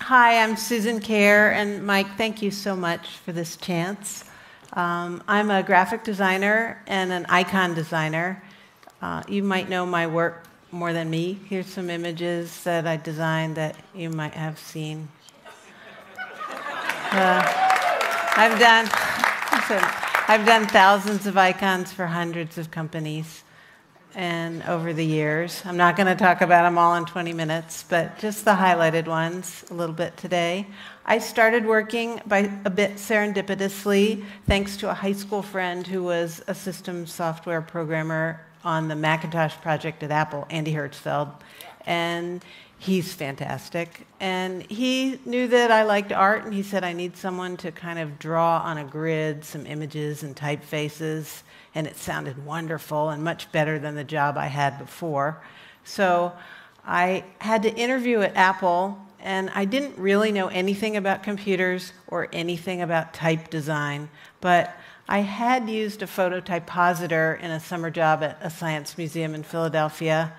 Hi, I'm Susan Kare, and Mike, thank you so much for this chance. I'm a graphic designer and an icon designer. You might know my work more than me. Here's some images that I designed that you might have seen. I've done thousands of icons for hundreds of companies and over the years. I'm not going to talk about them all in 20 minutes, but just the highlighted ones a little bit today. I started working a bit serendipitously thanks to a high school friend who was a systems software programmer on the Macintosh project at Apple, Andy Hertzfeld, and he's fantastic. And he knew that I liked art, and he said, I need someone to kind of draw on a grid some images and typefaces, and it sounded wonderful and much better than the job I had before. So I had to interview at Apple, and I didn't really know anything about computers or anything about type design, but I had used a phototypositor in a summer job at a science museum in Philadelphia,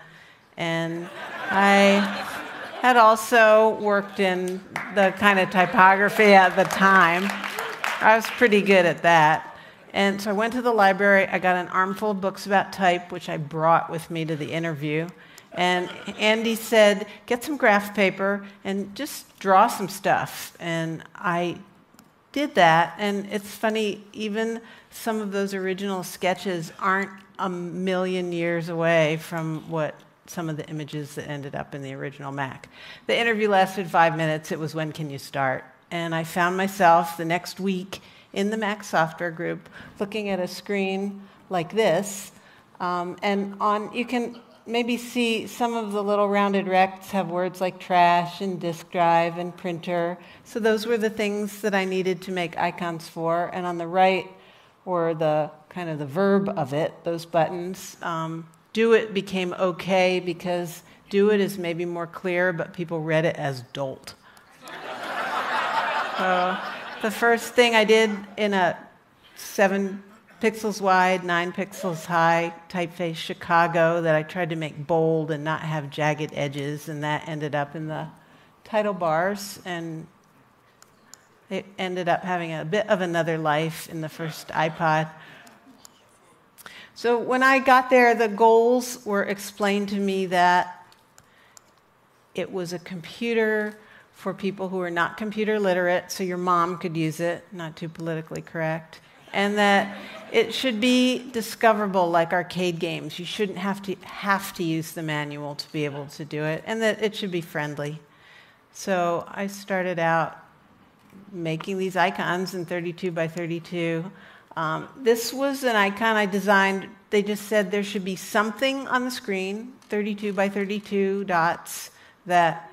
and I had also worked in the kind of typography at the time. I was pretty good at that. And so I went to the library, I got an armful of books about type, which I brought with me to the interview. And Andy said, get some graph paper and just draw some stuff. And I did that, and it's funny, even some of those original sketches aren't a million years away from what some of the images that ended up in the original Mac. The interview lasted 5 minutes. It was, when can you start? And I found myself the next week in the Mac software group looking at a screen like this. You can maybe see some of the little rounded rects have words like trash and disk drive and printer. So those were the things that I needed to make icons for. And on the right were the kind of the verb of it, those buttons. Do it became okay because do it is maybe more clear, but people read it as dolt. So the first thing I did in a 7 pixels wide, 9 pixels high typeface Chicago that I tried to make bold and not have jagged edges, and that ended up in the title bars, and it ended up having a bit of another life in the first iPod. So when I got there, the goals were explained to me that it was a computer for people who are not computer literate, so your mom could use it, not too politically correct, and that it should be discoverable like arcade games. You shouldn't have to use the manual to be able to do it, and that it should be friendly. So I started out making these icons in 32 by 32. This was an icon I designed. They just said there should be something on the screen, 32 by 32 dots, that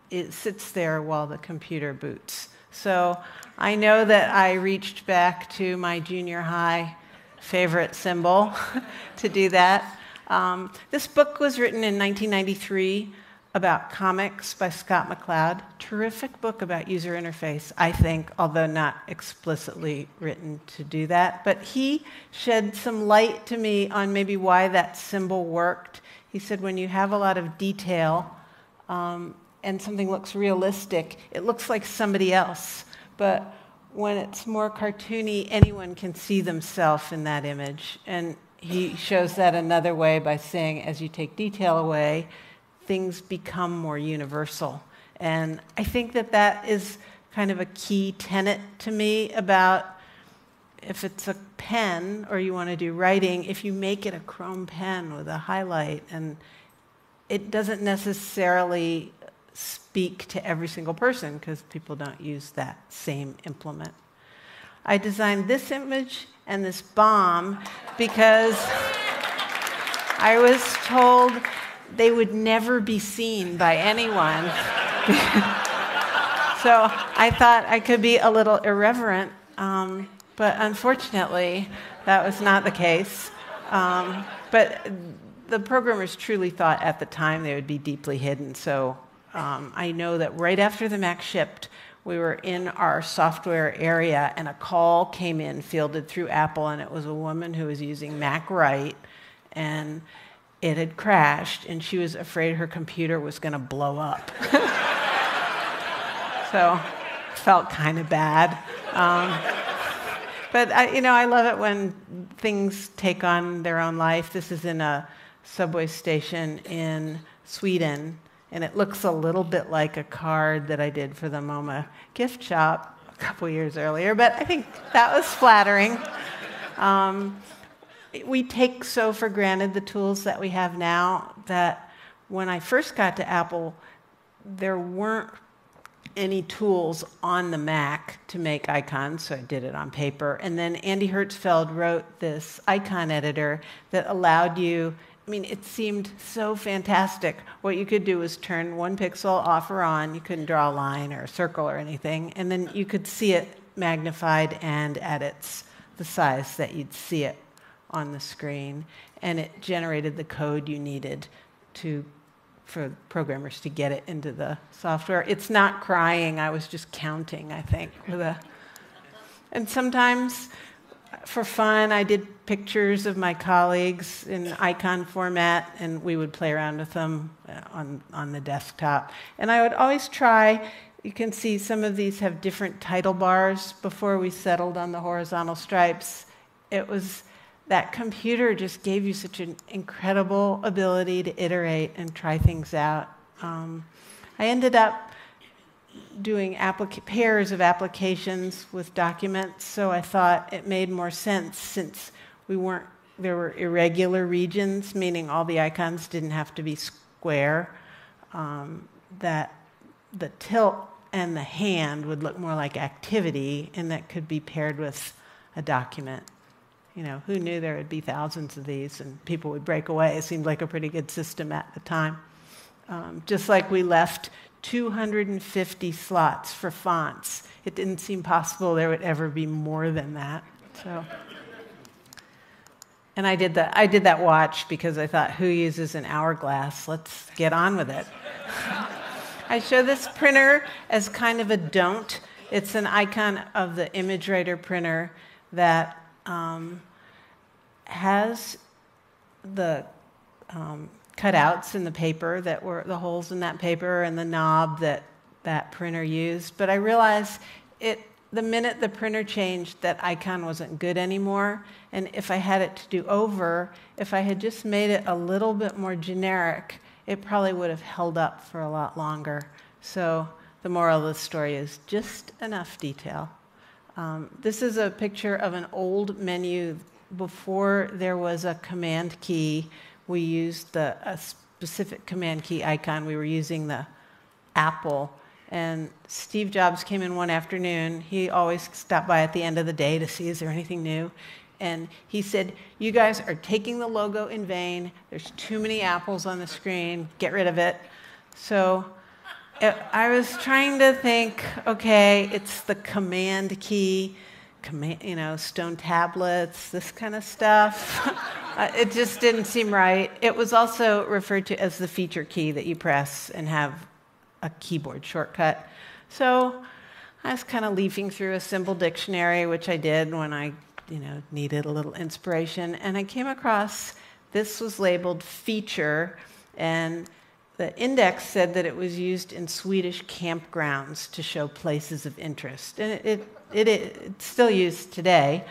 it sits there while the computer boots. So I know that I reached back to my junior high favorite symbol to do that. This book was written in 1993 about comics by Scott McCloud. Terrific book about user interface, I think, although not explicitly written to do that. But he shed some light to me on maybe why that symbol worked. He said when you have a lot of detail and something looks realistic, it looks like somebody else. But when it's more cartoony, anyone can see themselves in that image. And he shows that another way by saying, as you take detail away, things become more universal. And I think that that is kind of a key tenet to me about if it's a pen or you want to do writing, if you make it a chrome pen with a highlight, and it doesn't necessarily speak to every single person because people don't use that same implement. I designed this image and this bomb because I was told they would never be seen by anyone. So I thought I could be a little irreverent, but unfortunately, that was not the case. But the programmers truly thought at the time they would be deeply hidden, so I know that right after the Mac shipped, we were in our software area, and a call came in fielded through Apple, and it was a woman who was using Mac Write, and it had crashed, and she was afraid her computer was going to blow up. So felt kind of bad. But I love it when things take on their own life. This is in a subway station in Sweden, and it looks a little bit like a card that I did for the MoMA gift shop a couple years earlier, but I think that was flattering. We take so for granted the tools that we have now that when I first got to Apple, there weren't any tools on the Mac to make icons, so I did it on paper. And then Andy Hertzfeld wrote this icon editor that allowed you, it seemed so fantastic. What you could do was turn one pixel off or on. You couldn't draw a line or a circle or anything. And then you could see it magnified and at the size that you'd see it on the screen. And it generated the code you needed for programmers to get it into the software. It's not crying. I was just counting, I think. And sometimes, for fun, I did pictures of my colleagues in icon format, and we would play around with them on the desktop. And I would always try, you can see some of these have different title bars. Before we settled on the horizontal stripes, it was that computer just gave you such an incredible ability to iterate and try things out. I ended up doing pairs of applications with documents, so I thought it made more sense since there were irregular regions, meaning all the icons didn't have to be square, that the tilt and the hand would look more like activity, and that could be paired with a document. Who knew there would be thousands of these and people would break away? It seemed like a pretty good system at the time. Just like we left 250 slots for fonts. It didn't seem possible there would ever be more than that. And I did that watch because I thought, who uses an hourglass? Let's get on with it. I show this printer as kind of a don't. It's an icon of the ImageWriter printer that has the cutouts in the paper that were the holes in that paper and the knob that printer used. But I realized the minute the printer changed, that icon wasn't good anymore. And if I had it to do over, if I had just made it a little bit more generic, it probably would have held up for a lot longer. So the moral of the story is just enough detail. This is a picture of an old menu. Before there was a command key, we used a specific command key icon. We were using the Apple. And Steve Jobs came in one afternoon. He always stopped by at the end of the day to see, is there anything new? And he said, you guys are taking the logo in vain. There's too many apples on the screen. Get rid of it. So I was trying to think, okay, it's the command key, stone tablets, this kind of stuff. It just didn't seem right. It was also referred to as the feature key that you press and have a keyboard shortcut. So I was kind of leafing through a symbol dictionary, which I did when I needed a little inspiration. And I came across, this was labeled feature, and the index said that it was used in Swedish campgrounds to show places of interest. And it's still used today.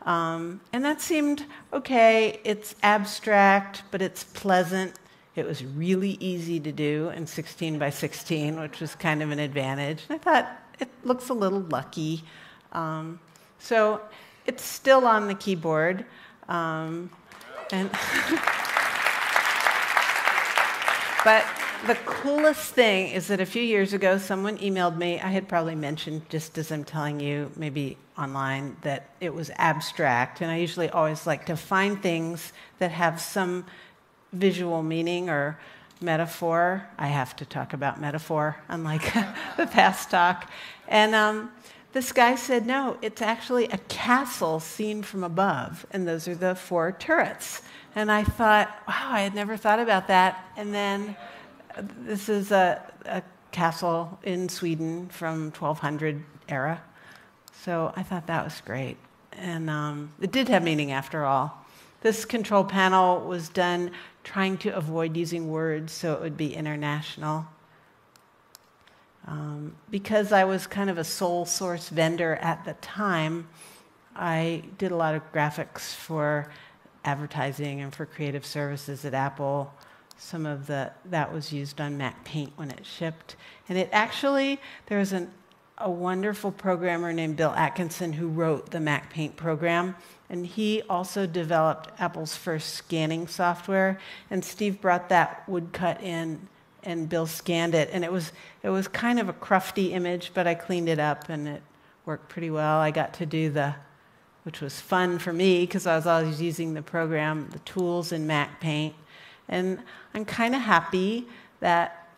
And that seemed okay. It's abstract, but it's pleasant. It was really easy to do in 16 by 16, which was kind of an advantage. And I thought, it looks a little lucky. So it's still on the keyboard. But the coolest thing is that a few years ago, someone emailed me. I had probably mentioned, just as I'm telling you, maybe online, that it was abstract. And I usually always like to find things that have some visual meaning or metaphor. I have to talk about metaphor, unlike the past talk. And this guy said, no, it's actually a castle seen from above. And those are the 4 turrets. And I thought, wow, I had never thought about that. And then this is a castle in Sweden from 1200 era. So I thought that was great. And it did have meaning after all. This control panel was done trying to avoid using words so it would be international. Because I was kind of a sole source vendor at the time, I did a lot of graphics for advertising and for creative services at Apple. Some of that was used on Mac Paint when it shipped. And it actually, there was a wonderful programmer named Bill Atkinson who wrote the Mac Paint program. And he also developed Apple's first scanning software. And Steve brought that woodcut in, and Bill scanned it. And it was kind of a crufty image, but I cleaned it up, and it worked pretty well. I got to do which was fun for me because I was always using the program, the tools in Mac Paint. And I'm kind of happy that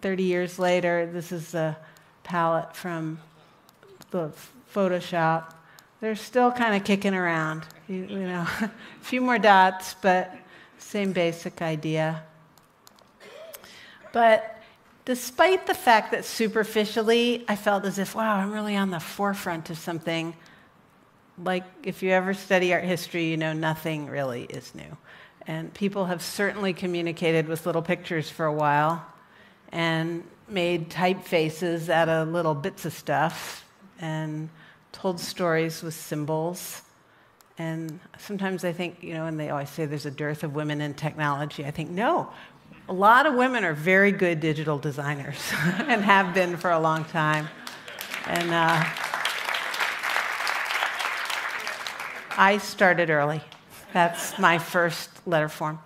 30 years later, this is a palette from the Photoshop. They're still kind of kicking around, you know, a few more dots, but same basic idea. But despite the fact that superficially I felt as if, wow, I'm really on the forefront of something, like if you ever study art history, you know nothing really is new. And people have certainly communicated with little pictures for a while and made typefaces out of little bits of stuff and told stories with symbols. And sometimes I think, you know, and they always say there's a dearth of women in technology. I think, no, a lot of women are very good digital designers and have been for a long time. And I started early. That's my first letter form.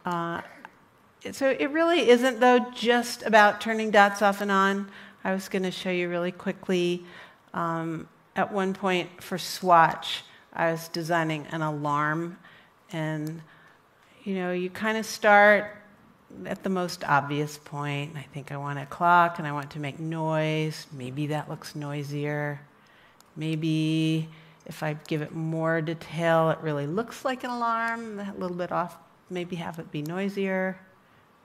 So it really isn't, though, just about turning dots off and on. I was going to show you really quickly. At one point for Swatch, I was designing an alarm. And, you know, you kind of start at the most obvious point. I think I want a clock, and I want to make noise. Maybe that looks noisier. Maybe if I give it more detail, it really looks like an alarm, a little bit off, maybe have it be noisier.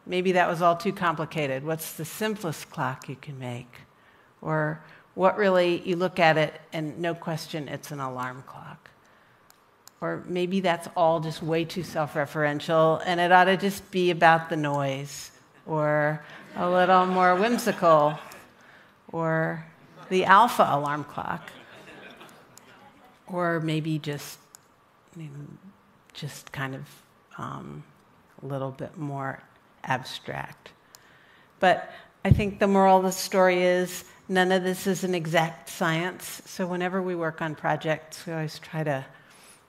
Maybe that was all too complicated. What's the simplest clock you can make? Or what really, you look at it and no question, it's an alarm clock. Or maybe that's all just way too self-referential and it ought to just be about the noise, or a little more whimsical, or the alpha alarm clock. Or maybe just kind of a little bit more abstract. But I think the moral of the story is none of this is an exact science. So whenever we work on projects, we always try to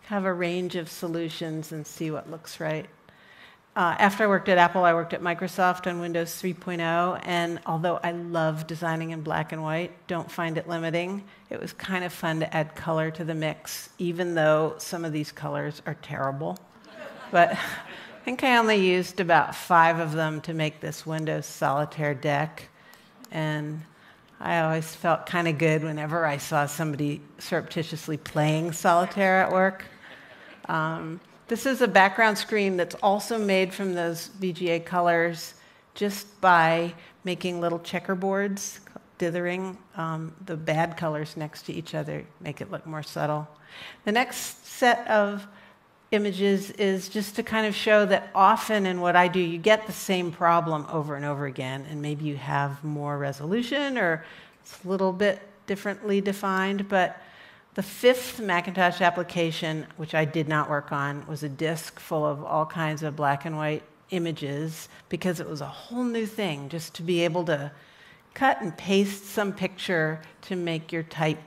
have a range of solutions and see what looks right. After I worked at Apple, I worked at Microsoft on Windows 3.0, and although I love designing in black and white, don't find it limiting, it was kind of fun to add color to the mix, even though some of these colors are terrible. But I think I only used about 5 of them to make this Windows Solitaire deck, and I always felt kind of good whenever I saw somebody surreptitiously playing solitaire at work. This is a background screen that's also made from those VGA colors just by making little checkerboards, dithering the bad colors next to each other, make it look more subtle. The next set of images is just to kind of show that often in what I do, you get the same problem over and over again, and maybe you have more resolution or it's a little bit differently defined, but the 5th Macintosh application, which I did not work on, was a disk full of all kinds of black and white images because it was a whole new thing just to be able to cut and paste some picture to make your type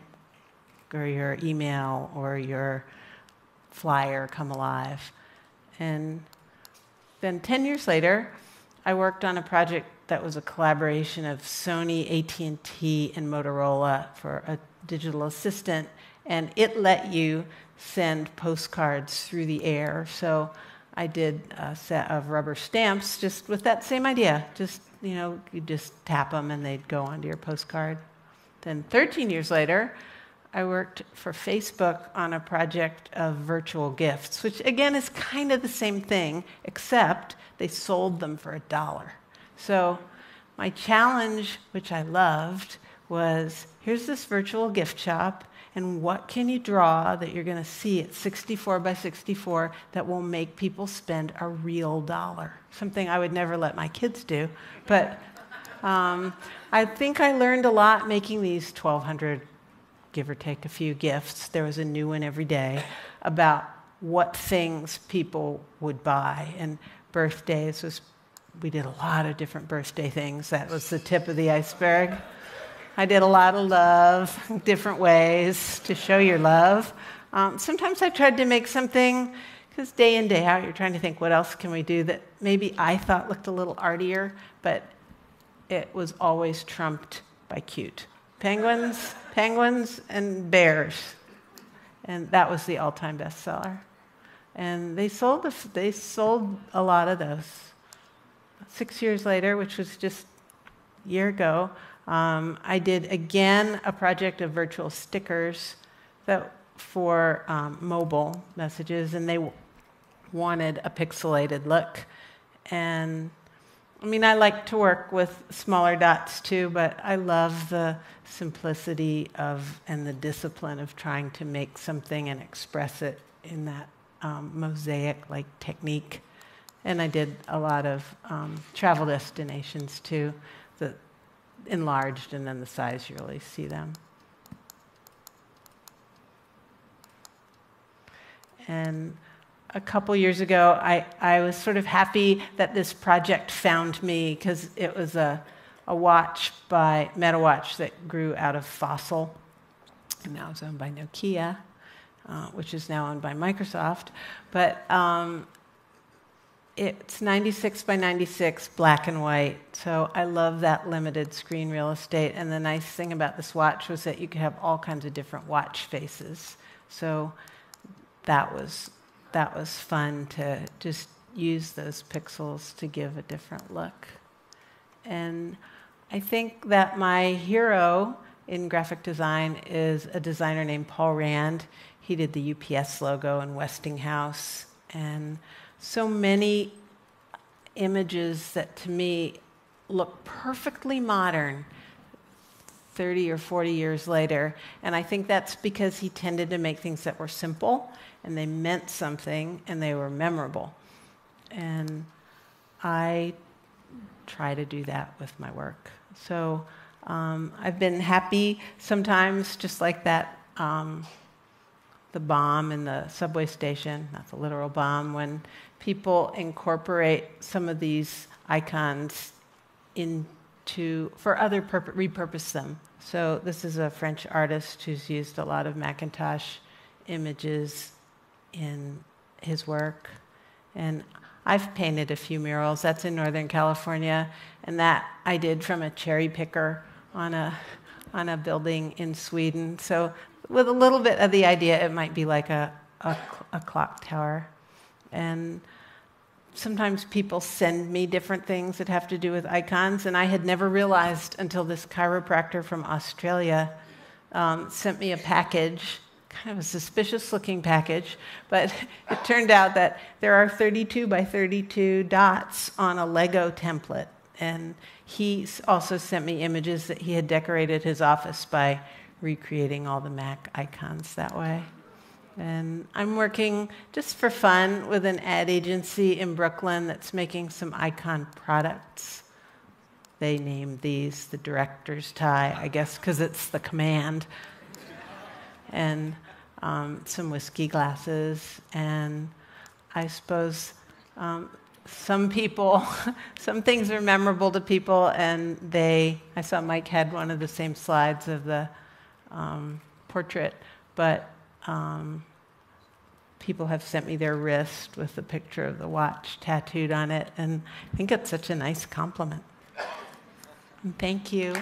or your email or your flyer come alive. And then 10 years later, I worked on a project that was a collaboration of Sony, AT&T, and Motorola for a digital assistant, and it let you send postcards through the air. So I did a set of rubber stamps just with that same idea. Just, you know, you just tap them and they'd go onto your postcard. Then 13 years later, I worked for Facebook on a project of virtual gifts, which again is kind of the same thing, except they sold them for $1. So my challenge, which I loved, was here's this virtual gift shop, and what can you draw that you're going to see at 64 by 64 that will make people spend a real $1? Something I would never let my kids do, but I think I learned a lot making these 1,200, give or take a few gifts. There was a new one every day about what things people would buy. And birthdays we did a lot of different birthday things. That was the tip of the iceberg. I did a lot of love, different ways to show your love. Sometimes I tried to make something, because day in, day out, you're trying to think, what else can we do that maybe I thought looked a little artier, but it was always trumped by cute. Penguins, and bears. And that was the all-time bestseller. And they sold a lot of those. 6 years later, which was just a year ago, I did again a project of virtual stickers for mobile messages, and they wanted a pixelated look. And I mean, I like to work with smaller dots too, but I love the simplicity and the discipline of trying to make something and express it in that mosaic-like technique. And I did a lot of travel destinations too, that enlarged, and then the size, you really see them. And a couple years ago, I was sort of happy that this project found me, because it was a watch by MetaWatch that grew out of Fossil, and now it's owned by Nokia, which is now owned by Microsoft. But it's 96 by 96, black and white, so I love that limited screen real estate. And the nice thing about this watch was that you could have all kinds of different watch faces. So that was fun to just use those pixels to give a different look. And I think that my hero in graphic design is a designer named Paul Rand. He did the UPS logo and Westinghouse, and so many images that to me look perfectly modern 30 or 40 years later. And I think that's because he tended to make things that were simple, and they meant something, and they were memorable. And I try to do that with my work. So I've been happy sometimes, just like that, the bomb in the subway station, not the literal bomb, when people incorporate some of these icons for other repurpose them. So this is a French artist who's used a lot of Macintosh images in his work. And I've painted a few murals. That's in Northern California, and that I did from a cherry picker on a building in Sweden. So with a little bit of the idea, it might be like a clock tower. And sometimes people send me different things that have to do with icons, and I had never realized until this chiropractor from Australia sent me a package, kind of a suspicious-looking package, but it turned out that there are 32 by 32 dots on a Lego template. And he also sent me images that he had decorated his office by recreating all the Mac icons that way. And I'm working just for fun with an ad agency in Brooklyn that's making some icon products. They named these the director's tie, I guess, because it's the command. And some whiskey glasses. And I suppose some things are memorable to people, and I saw Mike had one of the same slides of the portrait, but people have sent me their wrist with the picture of the watch tattooed on it, and I think it's such a nice compliment. And thank you.